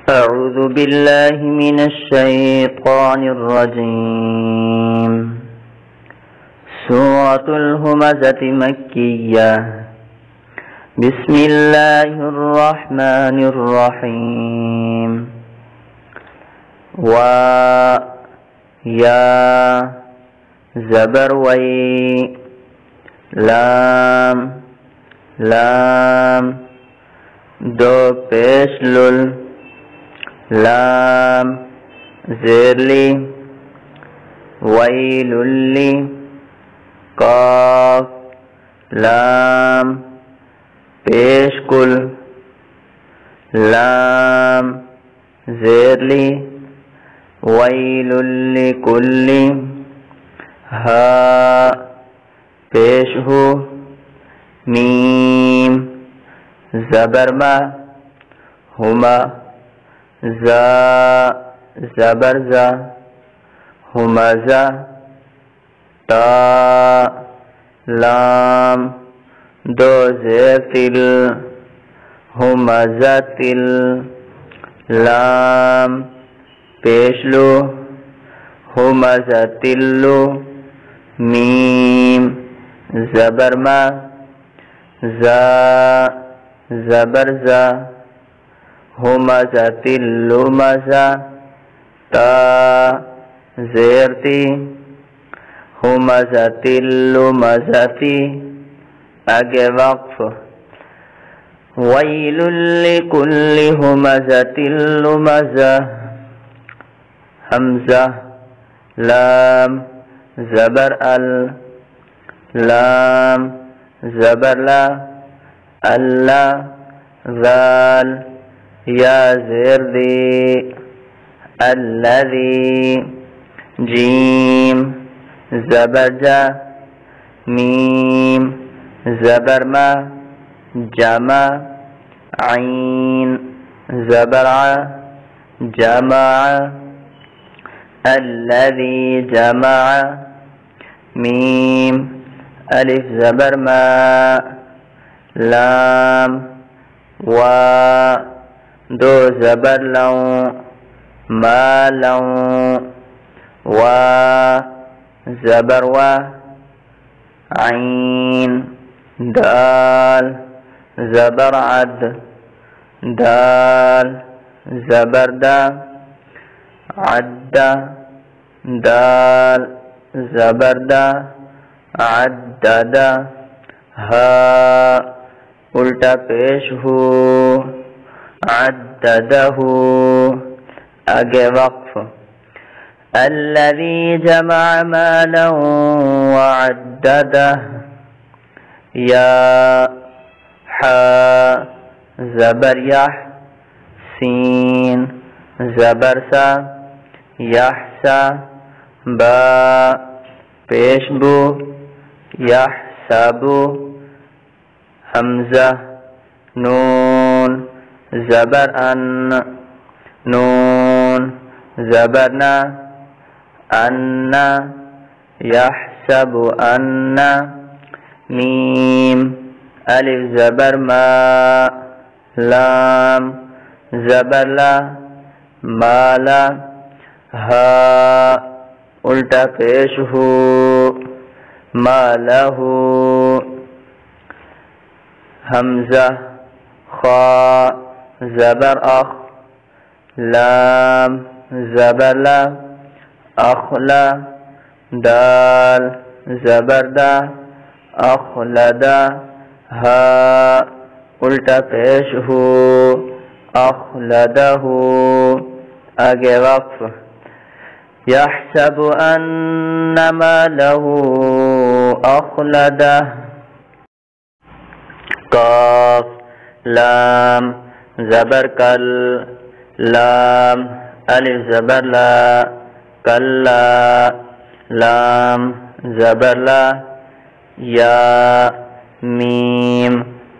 أعوذ بالله من الشيطان الرجيم. سورة الهمزة مكية. بسم الله الرحمن الرحيم. يا زبر وي لام دو پیش لل لام زیرلی ویللی قاف لام پیش کل لام زیرلی ویللی کلی ہا پیش ہو میم زبر ما ہما زا زبر زا همزة تا لام دو زیر تل همزة تل لام پیشلو همزة تلو میم زبر ما زا زبر زا همزة تلو مزا تا زیرتی همزة تلو مزتی آگے وقف ویل لکل همزة لمزة حمزة لام زبر ال لام زبر لا اللہ ذال یا زیر دی الذی جیم زبر جا میم زبر ما جمع عین زبر ع جمع الذی جمع میم الف زبر ما لام و دو زبر لو ما لو و زبر و عین دال زبر عد دال زبر دا عد دال زبر دا عدد ها الٹا پیش ہو عدده آگے وقف الذي جمع مالا وعدده یا حا زبر یح سین زبر سا یحسا با پیش بو یحسبو حمزة نون زبر ان نون زبرنا ان يحسب ان ميم الف زبر ما لام زبر لا ما لا ها الٹا پیش ہو ما له حمزة خا زبر أخ لام زبر لا أخلا دال زبر دا أخلدا ها الٹا پیش ہو أخلده آگے وقف يحسب أن ماله أخلده قاف لام زبر کل لام الف زبر لا کلا لام زبر لا یا میم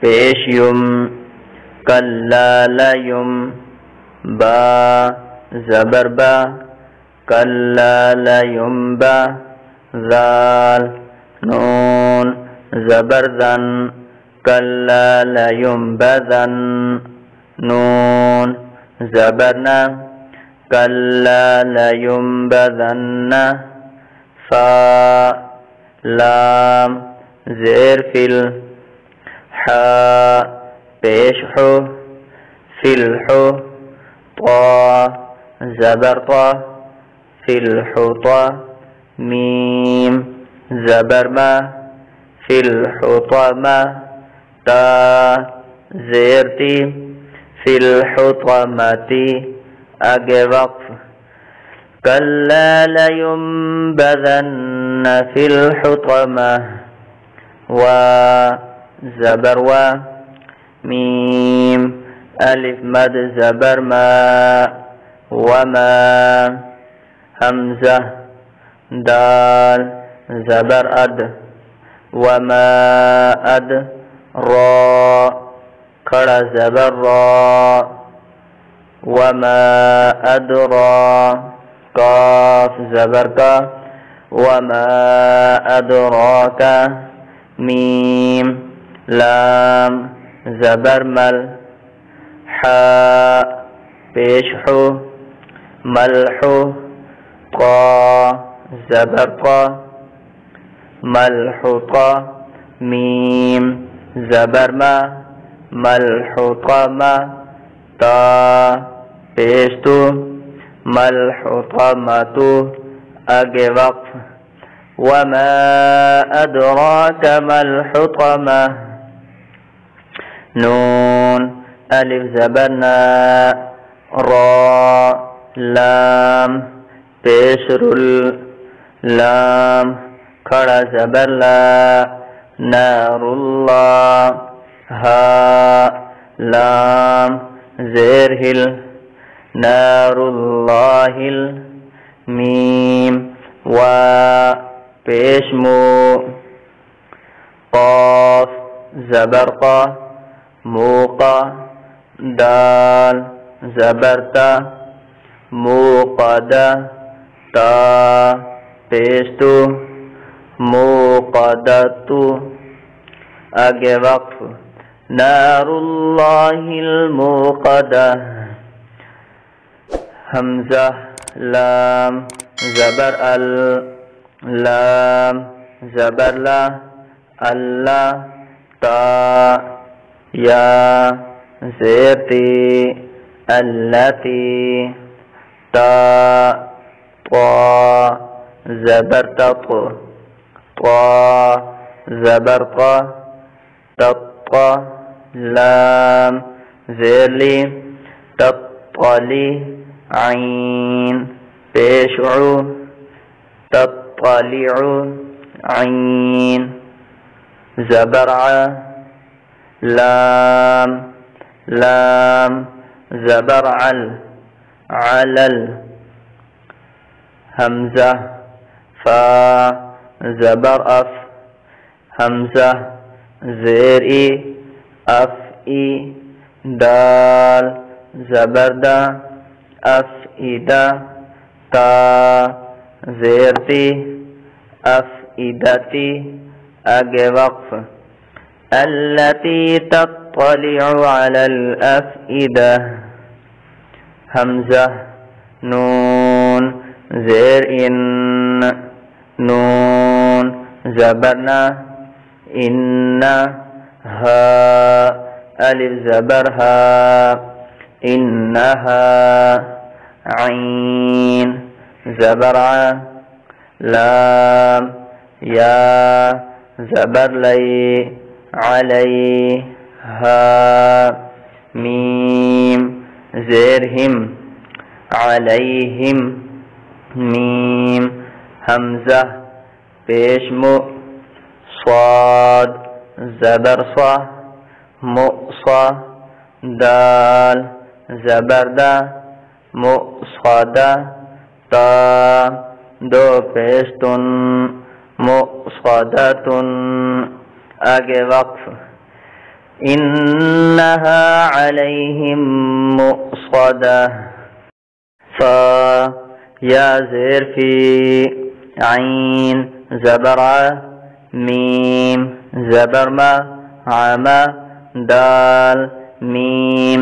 پیش یم کلا لیم با زبر با کلا لیم با ذال نون زبر ذن كلا لينبذن نون زبرنا كلا لينبذن فا لام زير فل حا پیش حو فل حو طا زبر طا فل حطا ميم زبر ما فل حطما تا زير تي فل حطمتي آگے وقف كلا لينبذن في الحطمة و زبر و ميم ألف مد زبر ما وما همزة دال زبر أد وما أد را کھڑا زبر را وما أدرى قاف زبر کا وما أدراك ميم لام زبر مل حاء پیش حو ملحو قا زبر قا ملحوطا ميم زبر ما ملحوطما تا پیشتو ملحطمتو آگے وقف وما أدراك ما الحطمة نون ألف زبرنا را لام پیشر لام کھڑا زبر لا نار الله ها لام زير هل نار الله الميم و پیشمو قاف زبر قا موقا دال زبرتا موقدا تا پیشتو موقدتو آگے وقف نار الله الموقدة همزة لام زبر ال لام زبر لا الله تا يا زيرتي التي تا طا زبر تط طا زبر طا تطا لام زيرلي تطلي عين پیشعو تطلع عين زبرع لام لام زبرعل علل همزة فا زبر أف همزة زيرئي أفئي دال زبردا أفئدة تا زيرتي أفئدتي آگے وقف التي تطلع على الأفئدة همزة نون زير إن نون زبرنا إن ها ألف زبرها إنها عين زبرع لام يا زبر لي عليها ميم زيرهم عليهم ميم همزة پیشمو صاد زبر صا مؤصا دال زبردا مؤصدا تا دو پیشتن مؤصدتن آگے وقف إنها عليهم مؤصدة فا يا زير في عين زبرع ميم زبر ما عما دال ميم